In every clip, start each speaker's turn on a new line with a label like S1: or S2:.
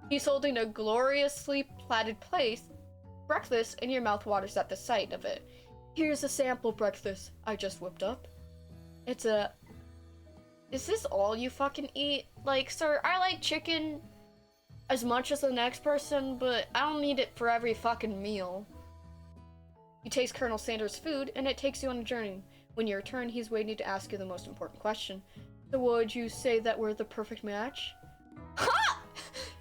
S1: He's holding a gloriously plated plate breakfast, and your mouth waters at the sight of it. Here's a sample breakfast I just whipped up. It's a... Is this all you fucking eat? Like, sir, I like chicken as much as the next person, but I don't need it for every fucking meal. You taste Colonel Sanders' food, and it takes you on a journey. When you return, he's waiting to ask you the most important question. So would you say that we're the perfect match? Ha!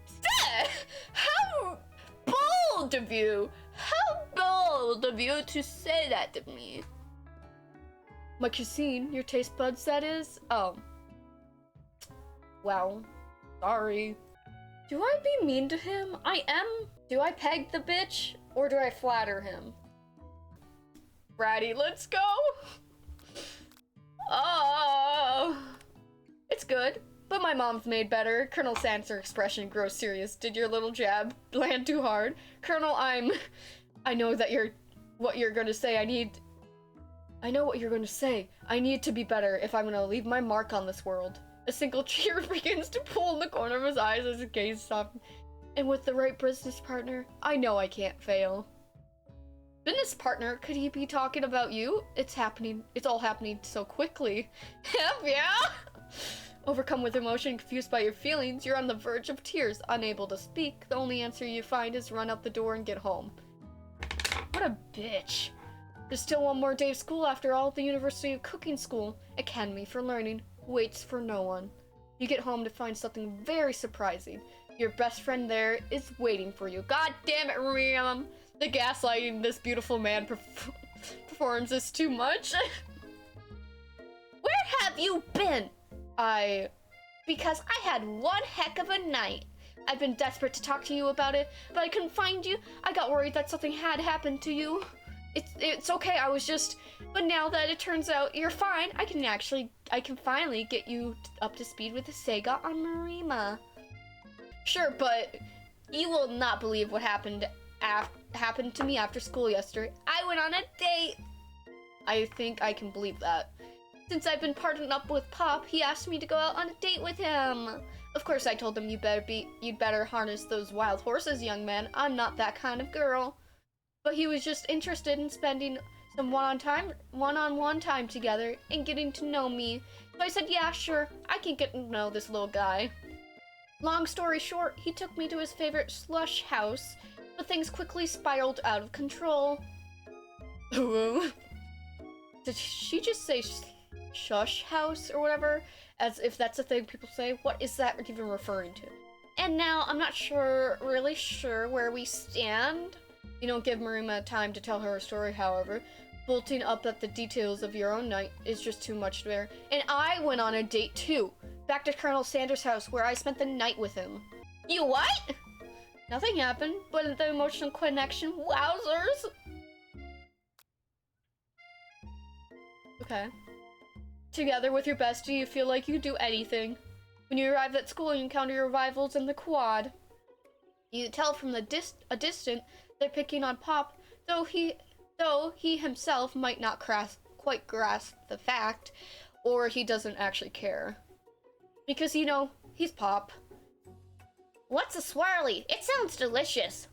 S1: Sir! How bold of you! How bold of you to say that to me! My cuisine, your taste buds, that is? Oh. Well, sorry. Do I be mean to him? I am. Do I peg the bitch? Or do I flatter him? Bratty, let's go! Oh, it's good, but my mom's made better. Colonel Sanders' expression grows serious. Did your little jab land too hard? Colonel, I know that what you're gonna say. I know what you're gonna say. I need to be better if I'm gonna leave my mark on this world. A single tear begins to pull in the corner of his eyes as his gaze softens. And with the right business partner, I know I can't fail. Business partner? Could he be talking about you? It's all happening so quickly. Yeah? Overcome with emotion, confused by your feelings, you're on the verge of tears, unable to speak. The only answer you find is run out the door and get home. What a bitch. There's still one more day of school after all. The University of Cooking School, Academy for Learning, waits for no one. You get home to find something very surprising. Your best friend there is waiting for you. God damn it, Miriam! The gaslighting this beautiful man performs is too much. Where have you been? Because I had one heck of a night. I've been desperate to talk to you about it, but I couldn't find you. I got worried that something had happened to you. It's okay, but now that it turns out you're fine, I can finally get you up to speed with the Sega on Marima. Sure, but you will not believe what happened to me after school yesterday. I went on a date. I think I can believe that. Since I've been partnered up with Pop, he asked me to go out on a date with him. Of course, I told him you'd better harness those wild horses, young man. I'm not that kind of girl. But he was just interested in spending some one-on-one time together and getting to know me. So I said, yeah, sure, I can get to know this little guy. Long story short, he took me to his favorite slush house, but things quickly spiraled out of control. Did she just say shush house or whatever? As if that's a thing people say? What is that even referring to? And now I'm not really sure where we stand. You don't give Marima time to tell her story, however. Bolting up at the details of your own night is just too much to bear. And I went on a date too. Back to Colonel Sanders' house where I spent the night with him. You what? Nothing happened, but the emotional connection, wowzers! Okay. Together with your bestie, you feel like you do anything. When you arrive at school, you encounter your rivals in the quad. You tell from a distant they're picking on Pop, though he himself might not quite grasp the fact, or he doesn't actually care. Because, he's Pop. What's a swirly? It sounds delicious.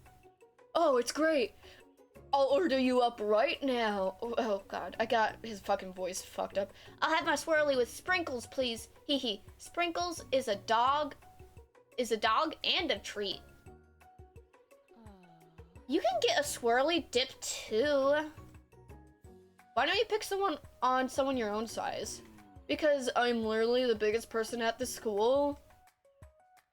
S1: Oh, it's great. I'll order you up right now. Oh god, I got his fucking voice fucked up. I'll have my swirly with sprinkles, please. Hee hee. Sprinkles is a dog and a treat. You can get a swirly dip too. Why don't you pick someone your own size? Because I'm literally the biggest person at the school.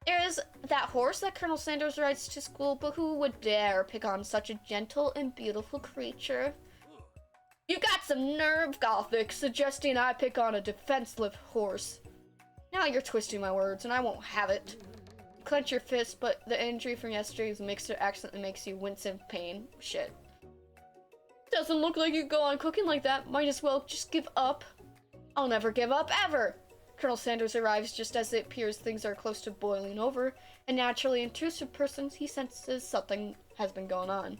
S1: There's that horse that Colonel Sanders rides to school, but who would dare pick on such a gentle and beautiful creature? You got some nerve, Gothic, suggesting I pick on a defenseless horse. Now you're twisting my words, and I won't have it. Clench your fist, but the injury from yesterday's mixer accidentally makes you wince in pain. Shit. Doesn't look like you go on cooking like that. Might as well just give up. I'll never give up, ever! Colonel Sanders arrives just as it appears things are close to boiling over. A naturally intrusive person, he senses something has been going on.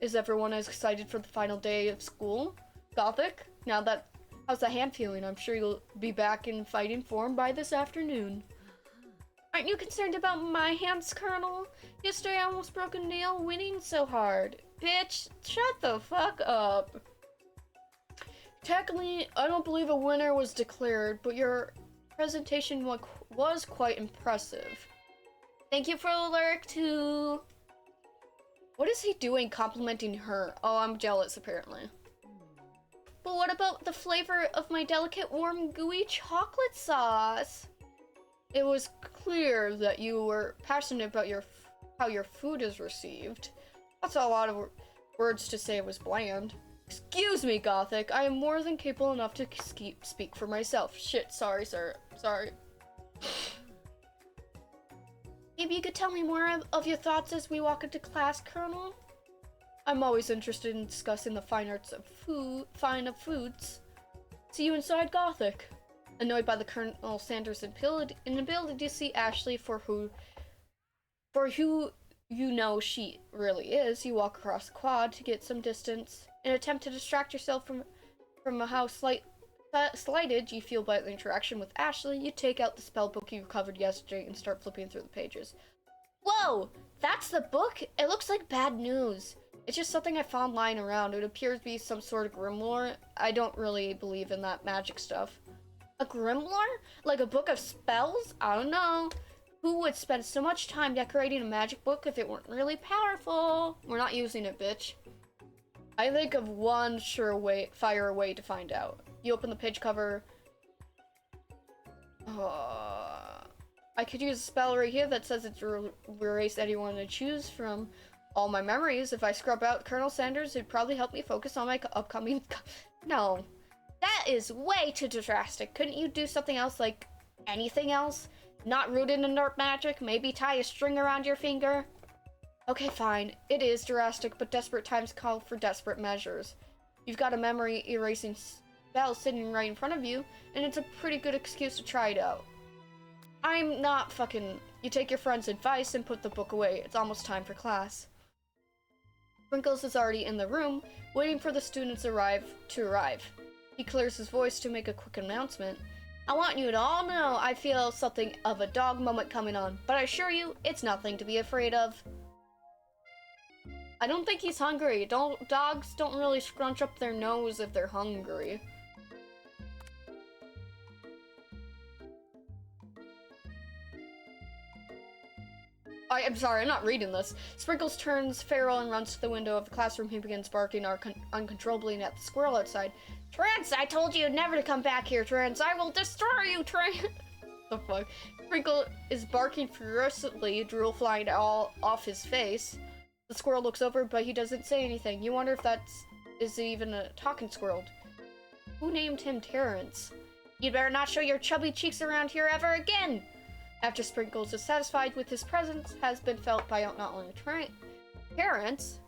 S1: Is everyone as excited for the final day of school? Gothic? How's the hand feeling? I'm sure you'll be back in fighting form by this afternoon. Aren't you concerned about my hands, Colonel? Yesterday I almost broke a nail winning so hard. Bitch, shut the fuck up. Technically, I don't believe a winner was declared, but your presentation was quite impressive. Thank you for the lyric too. What is he doing complimenting her? Oh, I'm jealous apparently. But what about the flavor of my delicate, warm, gooey chocolate sauce? It was clear that you were passionate about how your food is received. That's a lot of words to say it was bland. Excuse me, Gothic. I am more than capable enough to speak for myself. Shit, sorry, sir. Sorry. Maybe you could tell me more of your thoughts as we walk into class, Colonel? I'm always interested in discussing the fine arts of foods. See you inside, Gothic. Annoyed by the Colonel Sanders' inability to see Ashley for who you know she really is, you walk across the quad to get some distance. In an attempt to distract yourself from how slighted you feel by the interaction with Ashley, you take out the spell book you recovered yesterday and start flipping through the pages. Whoa! That's the book? It looks like bad news. It's just something I found lying around. It appears to be some sort of grimoire. I don't really believe in that magic stuff. A grimoire? Like a book of spells? I don't know. Who would spend so much time decorating a magic book if it weren't really powerful? We're not using it, bitch. I think of one surefire way to find out. You open the page cover. I could use a spell right here that says it's erase anyone to choose from all my memories. If I scrub out Colonel Sanders, it'd probably help me focus on my upcoming... No. That is way too drastic. Couldn't you do something else, like anything else? Not rooted in dark magic? Maybe tie a string around your finger? Okay, fine. It is drastic, but desperate times call for desperate measures. You've got a memory erasing spell sitting right in front of you, and it's a pretty good excuse to try it out. I'm not fucking... You take your friend's advice and put the book away. It's almost time for class. Sprinkles is already in the room, waiting for the students to arrive. He clears his voice to make a quick announcement. I want you to all know I feel something of a dog moment coming on, but I assure you, it's nothing to be afraid of. I don't think he's hungry. Dogs don't really scrunch up their nose if they're hungry. I'm sorry, I'm not reading this. Sprinkles turns feral and runs to the window of the classroom. He begins barking uncontrollably at the squirrel outside. Trance, I told you never to come back here, Trance. I will destroy you, Trance. The fuck? Sprinkle is barking furiously, drool flying all off his face. The squirrel looks over, but he doesn't say anything. You wonder if is even a talking squirrel. Who named him Terrence? You'd better not show your chubby cheeks around here ever again! After Sprinkles is satisfied with his presence has been felt by not only Terrence,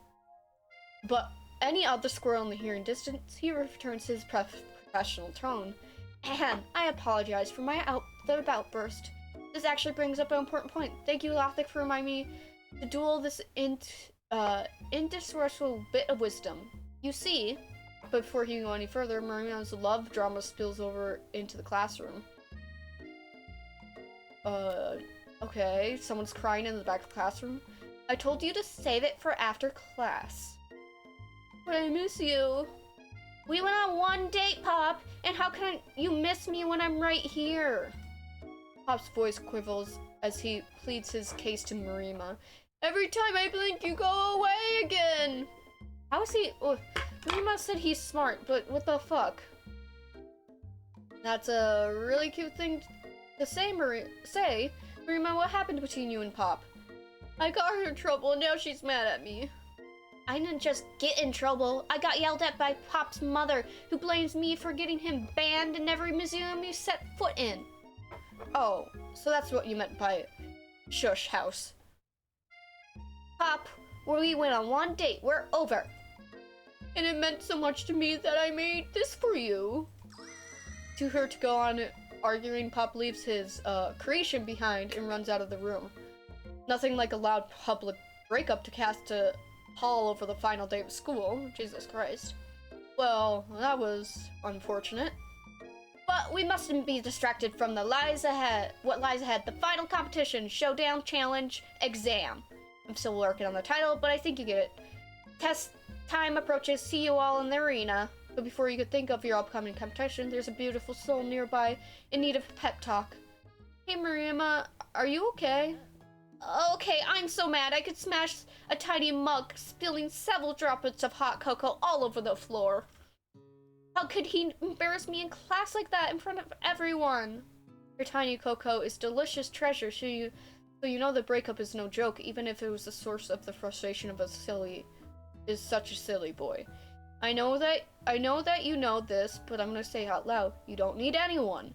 S1: but any other squirrel in the hearing distance, he returns his professional tone. And I apologize for my outburst. This actually brings up an important point. Thank you, Gothic, for reminding me to duel this indiscernible bit of wisdom. You see, but before he can go any further, Marima's love drama spills over into the classroom. Okay, someone's crying in the back of the classroom. I told you to save it for after class. But I miss you. We went on one date, Pop, and how can you miss me when I'm right here? Pop's voice quivers as he pleads his case to Marima. Every time I blink, you go away again. How is he? Oh, Marima said he's smart, but what the fuck? That's a really cute thing to say, Marima, what happened between you and Pop? I got her in trouble and now she's mad at me. I didn't just get in trouble. I got yelled at by Pop's mother, who blames me for getting him banned in every museum he set foot in. Oh, so that's what you meant by shush house. Pop, we went on one date. We're over. And it meant so much to me that I made this for you. To her to go on arguing, Pop leaves his creation behind and runs out of the room. Nothing like a loud public breakup to cast a pall over the final day of school. Jesus Christ. Well, that was unfortunate. But we mustn't be distracted from what lies ahead. The final competition, showdown, challenge, exam. I'm still working on the title, but I think you get it. Test time approaches. See you all in the arena. But before you could think of your upcoming competition, there's a beautiful soul nearby in need of a pep talk. Hey Marima, are you okay? Okay, I'm so mad I could smash a tiny mug, spilling several droplets of hot cocoa all over the floor. How could he embarrass me in class like that in front of everyone? Your tiny cocoa is delicious treasure, so you know the breakup is no joke, even if it was the source of the frustration of such a silly boy. I know that you know this, but I'm gonna say it out loud. You don't need anyone.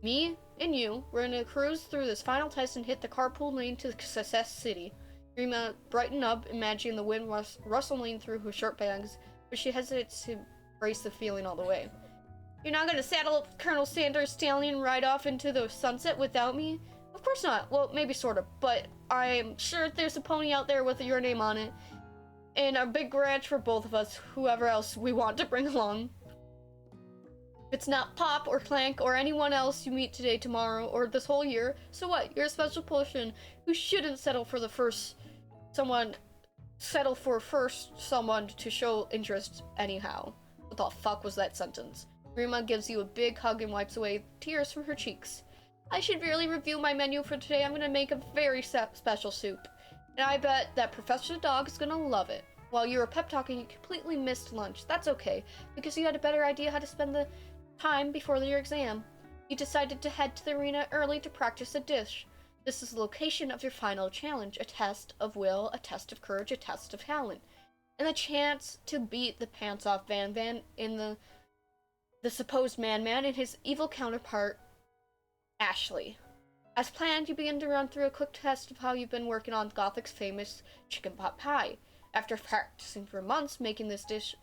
S1: Me and you, we're gonna cruise through this final test and hit the carpool lane to Success City. Rima brightened up, imagining the wind rustling through her shirt bags, but she hesitates to brace the feeling all the way. You're not gonna saddle Colonel Sanders stallion right off into the sunset without me? Of course not. Well, maybe sort of, but I'm sure there's a pony out there with your name on it. And a big ranch for both of us, whoever else we want to bring along. If it's not Pop or Clank or anyone else you meet today, tomorrow, or this whole year, so what? You're a special person who shouldn't settle for someone to show interest anyhow. What the fuck was that sentence? Rima gives you a big hug and wipes away tears from her cheeks. I should really review my menu for today. I'm gonna make a very special soup. And I bet that Professor Dog is gonna love it. While you were pep talking, you completely missed lunch. That's okay, because you had a better idea how to spend the time before your exam. You decided to head to the arena early to practice a dish. This is the location of your final challenge, a test of will, a test of courage, a test of talent, and the chance to beat the pants off Van Van in the supposed Man-Man and his evil counterpart, Ashley. As planned, you begin to run through a quick test of how you've been working on Gothic's famous chicken pot pie. After practicing for months making this dish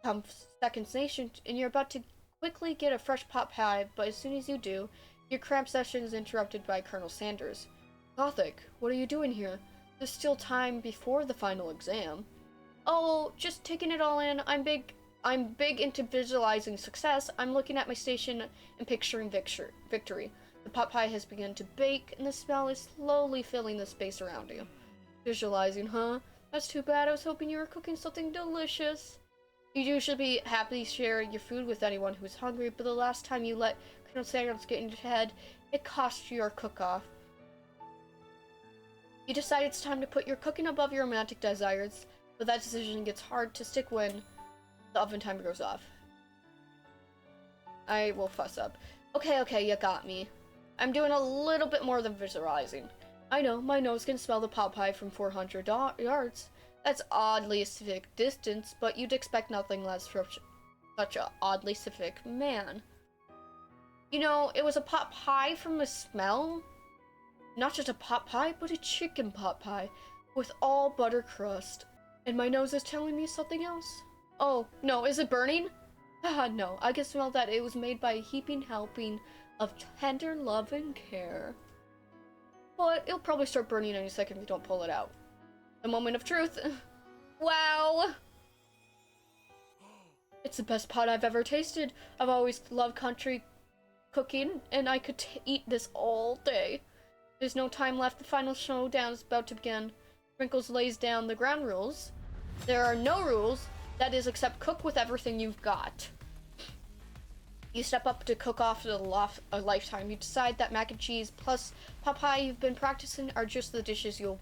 S1: come second nation, and you're about to quickly get a fresh pot pie, but as soon as you do, your cramp session is interrupted by Colonel Sanders. Gothic, what are you doing here? There's still time before the final exam. Oh, just taking it all in. I'm big into visualizing success. I'm looking at my station and picturing victory. The pot pie has begun to bake, and the smell is slowly filling the space around you. Visualizing, huh? That's too bad. I was hoping you were cooking something delicious. You usually be happy to share your food with anyone who's hungry, but the last time you let Colonel Sanders get in your head, it cost you your cook-off. You decide it's time to put your cooking above your romantic desires, but that decision gets hard to stick when the oven timer goes off. I will fuss up. Okay, you got me. I'm doing a little bit more than visualizing. I know, my nose can smell the pot pie from 400 yards. That's oddly specific distance, but you'd expect nothing less from such an oddly specific man. You know, it was a pot pie from the smell. Not just a pot pie, but a chicken pot pie with all butter crust. And my nose is telling me something else. Oh, no, is it burning? No, I can smell that it was made by a heaping helping of tender love and care. But it'll probably start burning any second if you don't pull it out. The moment of truth. Wow! It's the best pot I've ever tasted. I've always loved country cooking, and I could eat this all day. There's no time left. The final showdown is about to begin. Sprinkles lays down the ground rules. There are no rules, that is, except cook with everything you've got. You step up to cook off a lifetime. You decide that mac and cheese plus pot pie you've been practicing are just the dishes you'll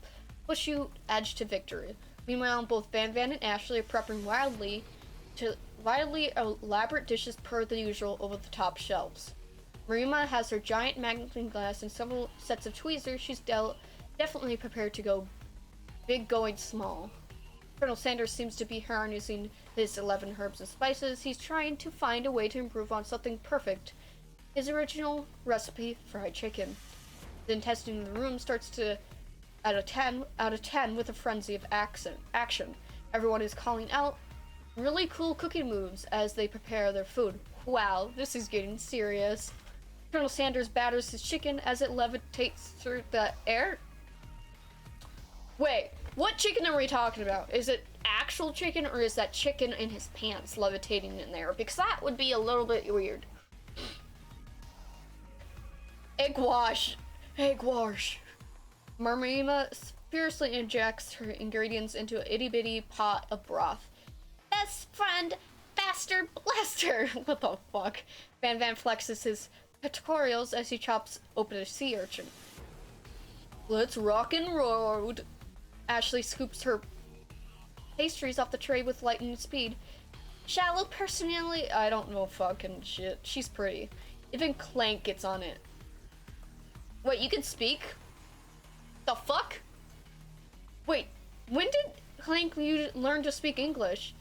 S1: push you edge to victory. Meanwhile, both Van Van and Ashley are prepping wildly elaborate dishes per the usual over the top shelves. Marima has her giant magnifying glass and several sets of tweezers. She's definitely prepared to go big going small. Colonel Sanders seems to be harnessing his 11 herbs and spices. He's trying to find a way to improve on something perfect. His original recipe, fried chicken. Then testing in the room starts to out of 10 with a frenzy of action. Everyone is calling out really cool cooking moves as they prepare their food. Wow, this is getting serious. Colonel Sanders batters his chicken as it levitates through the air. Wait, what chicken are we talking about? Is it actual chicken, or is that chicken in his pants levitating in there? Because that would be a little bit weird. Egg wash. Marima fiercely injects her ingredients into an itty-bitty pot of broth. Best friend, bastard blaster! What the fuck? Van Van flexes his pectorals as he chops open a sea urchin. Let's rock and roll! Ashley scoops her pastries off the tray with lightning speed. Shallow personality, I don't know fucking shit. She's pretty. Even Clank gets on it. Wait, you can speak? The fuck? Wait, when did Clank learn to speak English?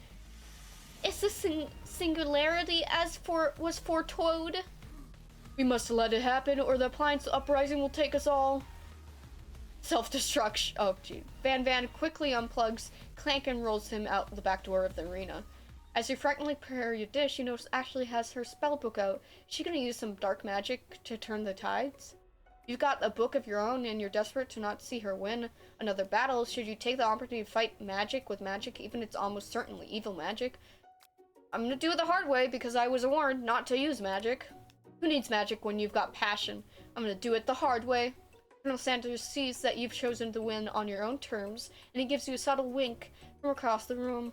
S1: Is this singularity as was foretold? We must let it happen, or the appliance uprising will take us all. Self-destruction. Oh, gee. Van Van quickly unplugs Clank and rolls him out the back door of the arena. As you frighteningly prepare your dish, you notice Ashley has her spell book out. Is she gonna use some dark magic to turn the tides? You've got a book of your own, and you're desperate to not see her win another battle. Should you take the opportunity to fight magic with magic, even if it's almost certainly evil magic? I'm gonna do it the hard way, because I was warned not to use magic. Who needs magic when you've got passion? I'm gonna do it the hard way. Colonel Sanders sees that you've chosen to win on your own terms, and he gives you a subtle wink from across the room.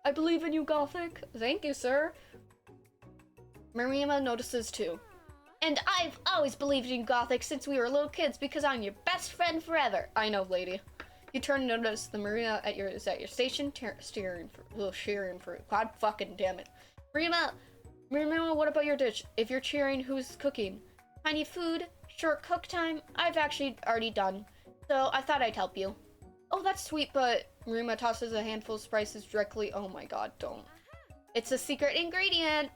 S1: I believe in you, Gothic. Thank you, sir. Marima notices too. And I've always believed in Gothic since we were little kids because I'm your best friend forever. I know, lady. You turn and notice the Marina is at your station, steering for God fucking damn it. Marima, what about your dish? If you're cheering, who's cooking? Tiny food, short cook time. I've actually already done, so I thought I'd help you. Oh, that's sweet, but Marima tosses a handful of spices directly. Oh my god, don't. It's a secret ingredient.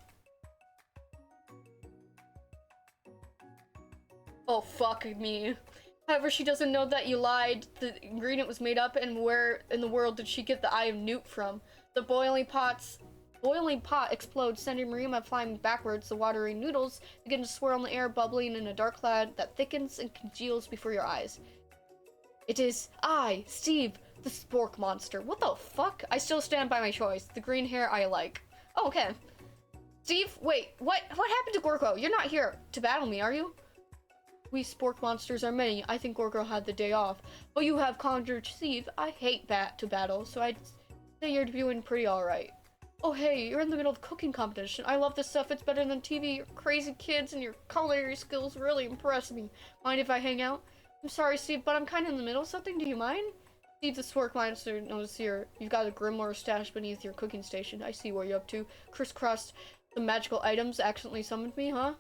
S1: Oh, fuck me. However, she doesn't know that you lied. The ingredient was made up, and where in the world did she get the Eye of Newt from? The boiling pot explodes, sending Marima flying backwards. The watery noodles begin to swirl in the air, bubbling in a dark cloud that thickens and congeals before your eyes. It is I, Steve, the spork monster. What the fuck? I still stand by my choice. The green hair I like. Oh, okay. Steve, wait, what happened to Gorko? You're not here to battle me, are you? We spork monsters are many. I think Gorko had the day off. But you have conjured Steve. I hate to battle, so I'd say you're doing pretty alright. Oh hey, you're in the middle of cooking competition. I love this stuff. It's better than TV. Your crazy kids and your culinary skills really impress me. Mind if I hang out? I'm sorry, Steve, but I'm kind of in the middle of something. Do you mind? Steve the spork monster knows here. You've got a grimoire stashed beneath your cooking station. I see what you're up to. Crisscrossed the magical items accidentally summoned me, huh?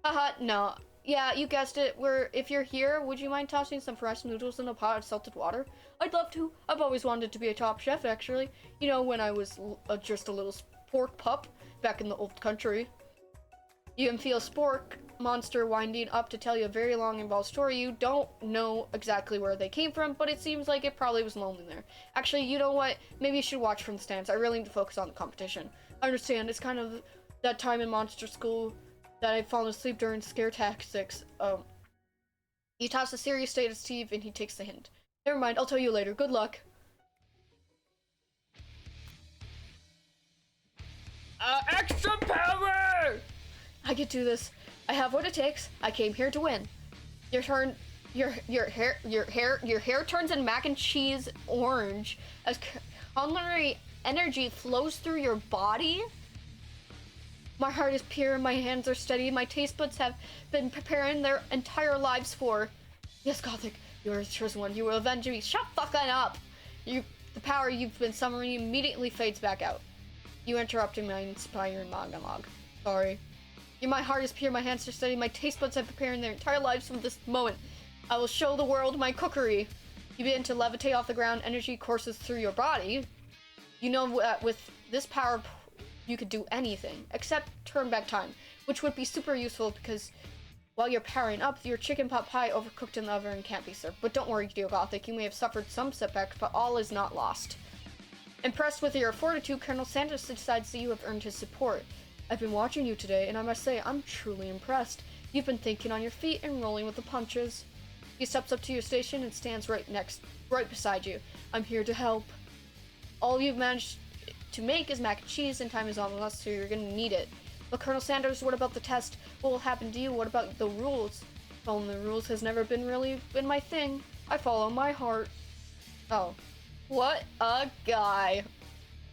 S1: Haha, no. Yeah, you guessed it. If you're here, would you mind tossing some fresh noodles in a pot of salted water? I'd love to. I've always wanted to be a top chef, actually. You know, when I was just a little spork pup back in the old country. You can feel spork monster winding up to tell you a very long involved story. You don't know exactly where they came from, but it seems like it probably was lonely there. Actually, you know what? Maybe you should watch from the stands. I really need to focus on the competition. I understand. It's kind of that time in monster school that I've fallen asleep during scare tactics. You toss a serious state at Steve and he takes the hint. Never mind, I'll tell you later. Good luck. Extra power! I can do this. I have what it takes. I came here to win. Your turn. Your hair turns in mac and cheese orange as culinary energy flows through your body. My heart is pure, my hands are steady, my taste buds have been preparing their entire lives for. Yes, Gothic, you are the chosen one. You will avenge me. Shut fucking up! The power you've been summoning immediately fades back out. You interrupted my inspiring monologue. Sorry. My heart is pure, my hands are steady, my taste buds have preparing their entire lives from this moment. I will show the world my cookery. You begin to levitate off the ground, energy courses through your body. You know that with this power, you could do anything, except turn back time, which would be super useful because while you're powering up, your chicken pot pie overcooked in the oven can't be served. But don't worry, dear Gothic, you may have suffered some setbacks, but all is not lost. Impressed with your fortitude, Colonel Sanders decides that you have earned his support. I've been watching you today, and I must say, I'm truly impressed. You've been thinking on your feet and rolling with the punches. He steps up to your station and stands right beside you. I'm here to help. All you've managed to make is mac and cheese, and time is almost, so you're gonna need it. But Colonel Sanders, what about the test? What will happen to you? What about the rules? Following the rules has never been my thing. I follow my heart. Oh. What a guy.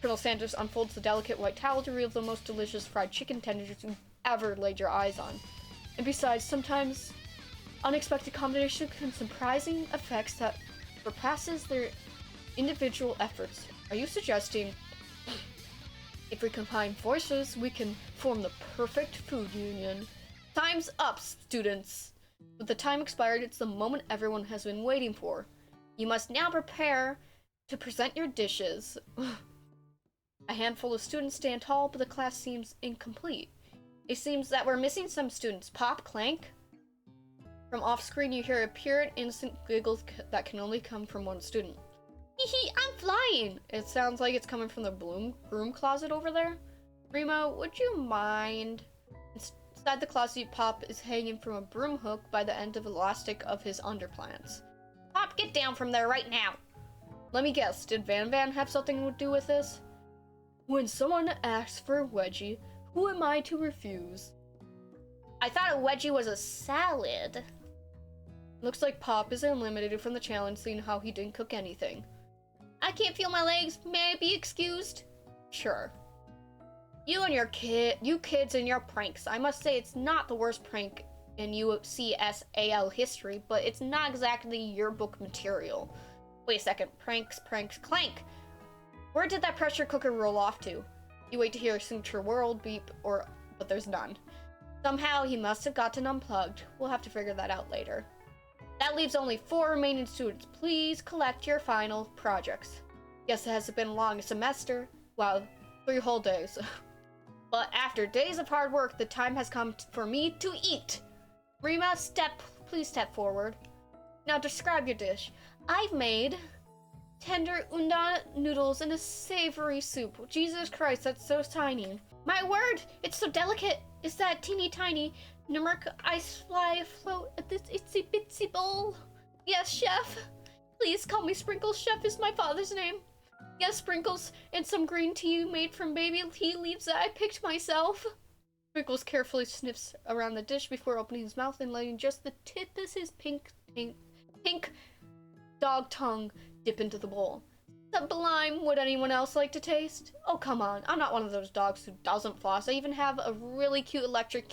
S1: Colonel Sanders unfolds the delicate white towel to reveal the most delicious fried chicken tenders you've ever laid your eyes on. And besides, sometimes unexpected combination can surprising effects that surpasses their individual efforts. Are you suggesting if we combine forces, we can form the perfect food union? Time's up, students! With the time expired, it's the moment everyone has been waiting for. You must now prepare to present your dishes. A handful of students stand tall, but the class seems incomplete. It seems that we're missing some students. Pop, Clank? From off-screen, you hear a pure, innocent giggle that can only come from one student. Hee, I'm flying! It sounds like it's coming from the broom closet over there. Remo, would you mind? Inside the closet, Pop is hanging from a broom hook by the end of elastic of his underpants. Pop, get down from there right now! Let me guess, did Van Van have something to do with this? When someone asks for a wedgie, who am I to refuse? I thought a wedgie was a salad. Looks like Pop is eliminated from the challenge, seeing how he didn't cook anything. I can't feel my legs. May I be excused? Sure. You kids and your pranks. I must say it's not the worst prank in UCSAL history, but it's not exactly yearbook material. Wait a second. Pranks, clank! Where did that pressure cooker roll off to? You wait to hear a signature world beep, but there's none. Somehow he must have gotten unplugged. We'll have to figure that out later. That leaves only 4 remaining students. Please collect your final projects. Guess it hasn't been a long semester. Wow, 3 whole days. But after days of hard work, the time has come for me to eat. Rima, please step forward. Now describe your dish. I've made tender udon noodles in a savory soup. Jesus Christ, that's so tiny. My word, it's so delicate. Is that teeny tiny Numeric ice fly afloat at this itsy bitsy bowl? Yes, chef. Please call me Sprinkles. Chef is my father's name. Yes, Sprinkles, and some green tea made from baby tea leaves that I picked myself. Sprinkles carefully sniffs around the dish before opening his mouth and letting just the tip of his pink dog tongue dip into the bowl. Sublime. Would anyone else like to taste? Oh, come on. I'm not one of those dogs who doesn't floss. I even have a really cute electric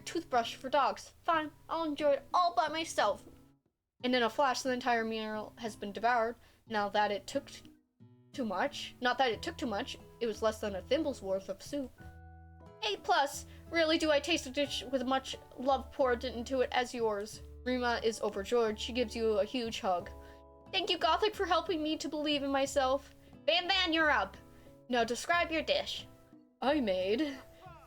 S1: toothbrush for dogs. Fine, I'll enjoy it all by myself. And in a flash, the entire meal has been devoured. Not that it took too much, it was less than a thimble's worth of soup. A+, really do I taste a dish with much love poured into it as yours. Rima is overjoyed. She gives you a huge hug. Thank you, Gothic, for helping me to believe in myself. Van Van, you're up. Now describe your dish. I made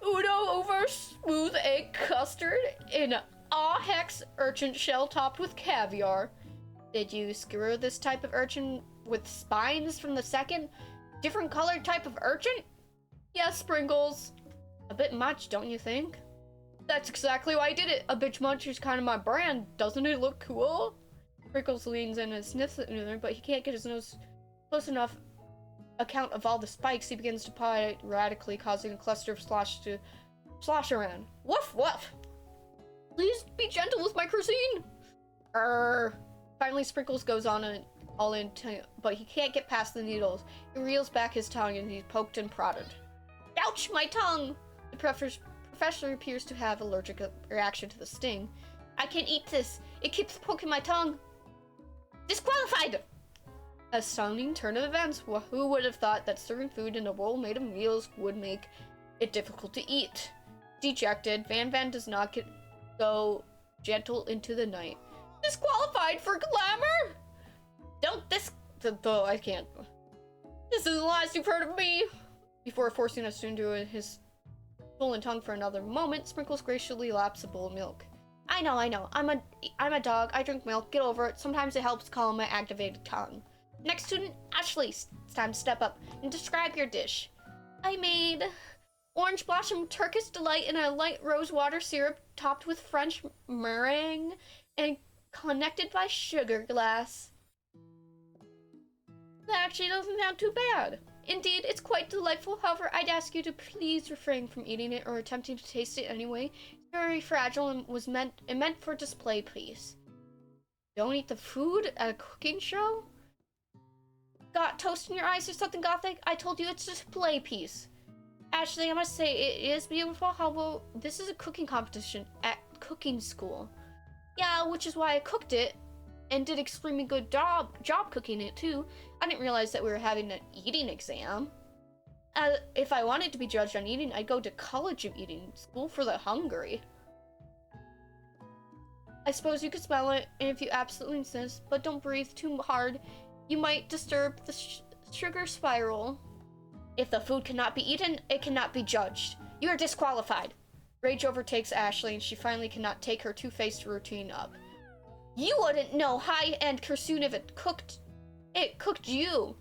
S1: Udo over smooth egg custard in Aw-Hex urchin shell topped with caviar. Did you skewer this type of urchin with spines from the second different colored type of urchin? Yes, Sprinkles. A bit much, don't you think? That's exactly why I did it. A bit much is kind of my brand. Doesn't it look cool? Sprinkles leans in and sniffs at Nooner, but he can't get his nose close enough account of all the spikes. He begins to paw erratically, causing a cluster of slosh to slosh around. Woof woof! Please be gentle with my cuisine! Finally, Sprinkles goes on all in, but he can't get past the needles. He reels back his tongue and he's poked and prodded. Ouch, my tongue! The professor appears to have allergic reaction to the sting. I can't eat this. It keeps poking my tongue. Disqualified! Astounding turn of events. Who would have thought that serving food in a bowl made of meals would make it difficult to eat? Dejected, Van Van does not go gentle into the night. Disqualified for glamour? I can't. This is the last you've heard of me. Before forcing us into his swollen tongue for another moment, Sprinkles graciously laps a bowl of milk. I know. I'm a dog. I drink milk. Get over it. Sometimes it helps calm my activated tongue. Next student, Ashley. It's time to step up and describe your dish. I made orange blossom Turkish delight in a light rose water syrup topped with French meringue and connected by sugar glass. That actually doesn't sound too bad. Indeed, it's quite delightful. However, I'd ask you to please refrain from eating it or attempting to taste it anyway. It's very fragile and was meant for display, please. Don't eat the food at a cooking show? got toast in your eyes or something gothic? I told you it's just a play piece. Ashley, I must say, it is beautiful. However, this is a cooking competition at cooking school. Yeah, which is why I cooked it and did extremely good job cooking it too. I didn't realize that we were having an eating exam. If I wanted to be judged on eating, I'd go to College of Eating, School for the Hungry. I suppose you could smell it, and if you absolutely insist, but don't breathe too hard. You might disturb the sugar spiral. If the food cannot be eaten, it cannot be judged. You are disqualified. Rage overtakes Ashley, and she finally cannot take her two-faced routine up. You wouldn't know high-end cuisine if it cooked you.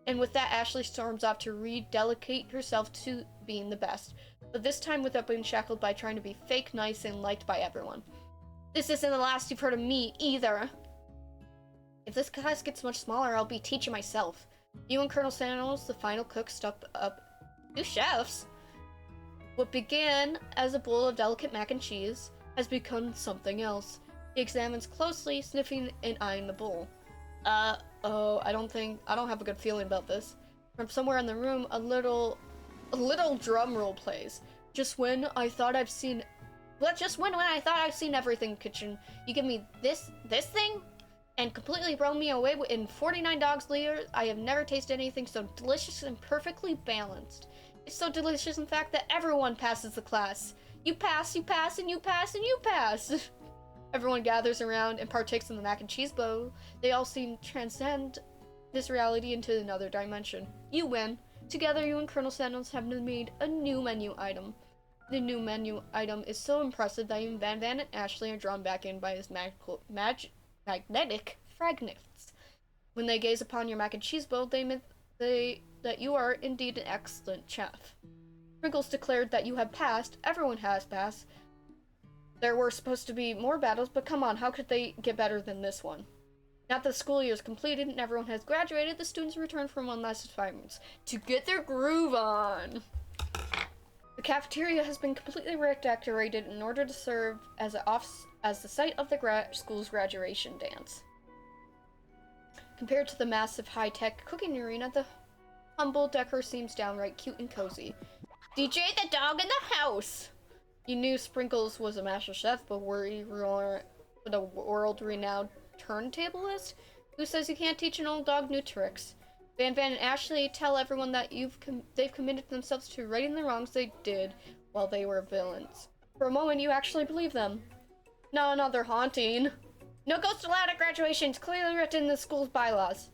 S1: And with that, Ashley storms off to redelegate herself to being the best, but this time without being shackled by trying to be fake nice and liked by everyone. This isn't the last you've heard of me, either. If this class gets much smaller, I'll be teaching myself. You and Colonel Samuels, the final cook, step up. Two chefs. What began as a bowl of delicate mac and cheese has become something else. He examines closely, sniffing and eyeing the bowl. I don't have a good feeling about this. From somewhere in the room, a little drum roll plays. Just when I thought I've seen everything, kitchen, you give me this thing? And completely blow me away in 49 dogs later. I have never tasted anything so delicious and perfectly balanced. It's so delicious, in fact, that everyone passes the class. You pass, and you pass, and you pass. Everyone gathers around and partakes in the mac and cheese bowl. They all seem to transcend this reality into another dimension. You win. Together, you and Colonel Sandals have made a new menu item. The new menu item is so impressive that even Van Van and Ashley are drawn back in by his magnetic fragments. When they gaze upon your mac and cheese bowl, they admit that you are indeed an excellent chef. Sprinkles declared that you have passed. Everyone has passed. There were supposed to be more battles, but come on, how could they get better than this one? Now that the school year is completed and everyone has graduated, the students return for one last assignment to get their groove on. The cafeteria has been completely redecorated in order to serve as the site of the school's graduation dance. Compared to the massive high-tech cooking arena, the humble decor seems downright cute and cozy. DJ the dog in the house! You knew Sprinkles was a master chef, but were you a world-renowned turntablist? Who says you can't teach an old dog new tricks? Van Van and Ashley tell everyone that they've committed themselves to righting the wrongs they did while they were villains. For a moment, you actually believe them. No, another haunting. No ghost allowed at graduation. It's clearly written in the school's bylaws.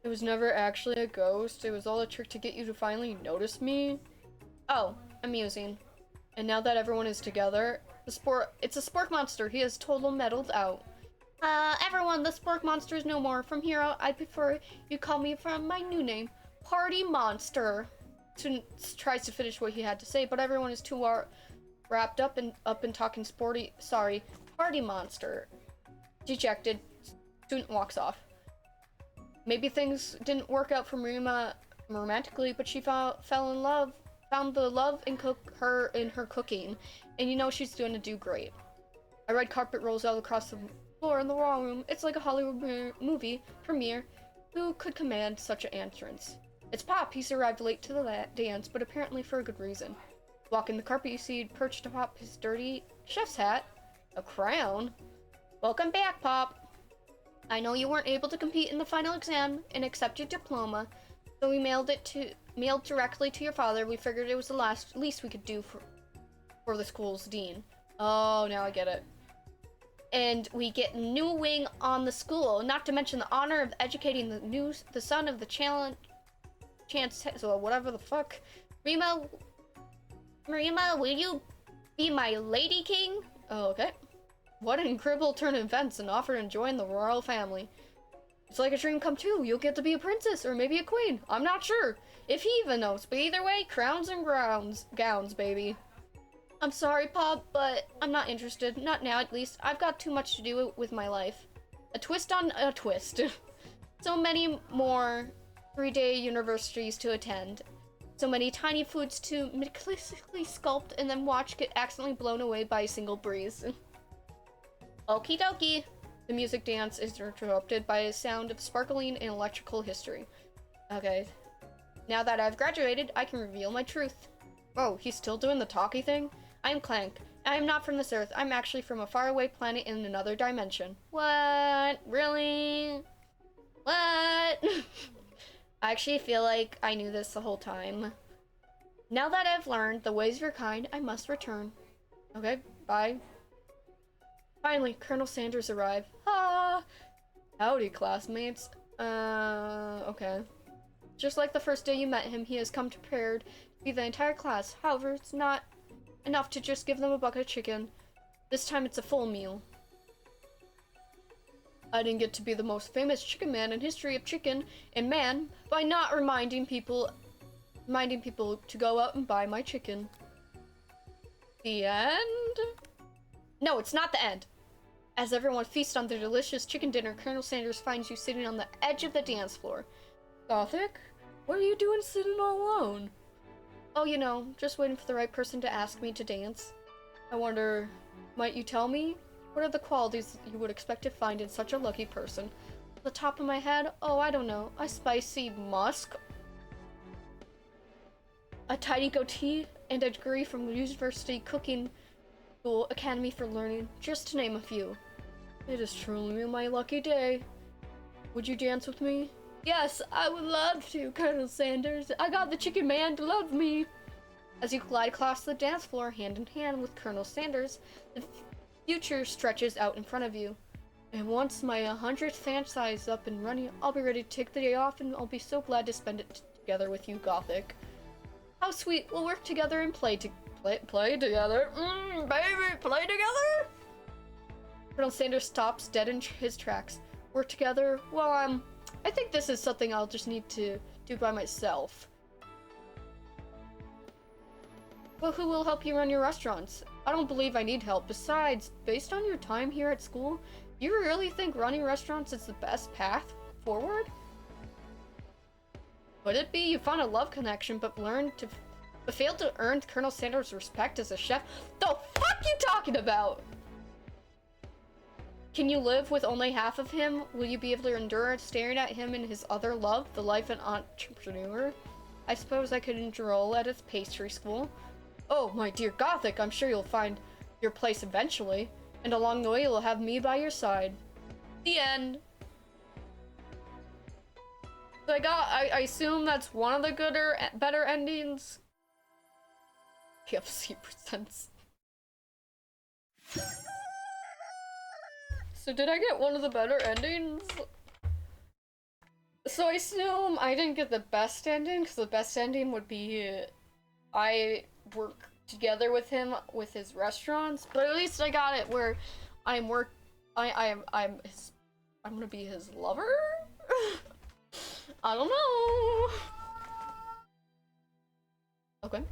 S1: It was never actually a ghost. It was all a trick to get you to finally notice me. Oh, amusing. And now that everyone is together, it's a spork monster. He is total meddled out. Everyone, the spork monster is no more. From here out, I prefer you call me from my new name, Party Monster. Student tries to finish what he had to say, but everyone is too wrapped up in talking sporty. Sorry, Party Monster. Dejected, student walks off. Maybe things didn't work out for Marima romantically, but she found the love in her cooking, and you know she's going to do great. A red carpet rolls out across the floor in the raw room. It's like a Hollywood movie premiere. Who could command such an entrance? It's Pop. He's arrived late to the dance, but apparently for a good reason. Walking the carpet, you see perched atop his dirty chef's hat, a crown. Welcome back, Pop. I know you weren't able to compete in the final exam and accept your diploma, so we mailed directly to your father. We figured it was the least we could do for the school's dean. Oh, now I get it. And we get new wing on the school, not to mention the honor of educating the son of the whatever the fuck. Marima, will you be my lady king? Oh, okay. What an incredible turn of events, and offer to join the royal family. It's like a dream come true. You'll get to be a princess, or maybe a queen. I'm not sure if he even knows, but either way, crowns and gowns, baby. I'm sorry, Pop, but I'm not interested. Not now, at least. I've got too much to do with my life. A twist on a twist. So many more 3-day universities to attend. So many tiny foods to meticulously sculpt and then watch get accidentally blown away by a single breeze. Okie dokie. The music dance is interrupted by a sound of sparkling and electrical history. Okay. Now that I've graduated, I can reveal my truth. Whoa, he's still doing the talkie thing? I'm Clank. I am not from this earth. I'm actually from a faraway planet in another dimension. What? Really? What? I actually feel like I knew this the whole time. Now that I've learned the ways of your kind, I must return. Okay, bye. Finally, Colonel Sanders arrived. Ah! Howdy, classmates. Okay. Just like the first day you met him, he has come prepared to feed the entire class. However, it's not enough to just give them a bucket of chicken. This time it's a full meal. I didn't get to be the most famous chicken man in history of chicken and man by not reminding people to go out and buy my chicken. The end? No, it's not the end. As everyone feasts on their delicious chicken dinner, Colonel Sanders finds you sitting on the edge of the dance floor. Gothic? What are you doing sitting all alone? Oh, you know, just waiting for the right person to ask me to dance. I wonder, might you tell me? What are the qualities you would expect to find in such a lucky person? Off the top of my head, oh, I don't know, a spicy musk, a tidy goatee, and a degree from the University Cooking School Academy for Learning, just to name a few. It is truly my lucky day. Would you dance with me? Yes, I would love to, Colonel Sanders. I got the chicken man to love me. As you glide across the dance floor, hand in hand with Colonel Sanders, the future stretches out in front of you. And once my 100th franchise is up and running, I'll be ready to take the day off, and I'll be so glad to spend it together with you, Gothic. How sweet. We'll work together and play together. Baby, play together? Colonel Sanders stops dead in his tracks. Work together? Well, I think this is something I'll just need to do by myself. Well, who will help you run your restaurants? I don't believe I need help. Besides, based on your time here at school, do you really think running restaurants is the best path forward? Could it be you found a love connection but failed to earn Colonel Sanders' respect as a chef? The fuck you talking about? Can you live with only half of him? Will you be able to endure staring at him and his other love, the life of an entrepreneur? I suppose I could enroll at his pastry school. Oh, my dear Gothic, I'm sure you'll find your place eventually, and along the way you'll have me by your side. The end. So I assume that's one of the better endings. KFC presents. So did I get one of the better endings? So I assume I didn't get the best ending, because the best ending would be I work together with him with his restaurants, but at least I got it where I'm gonna be his lover? I don't know. Okay.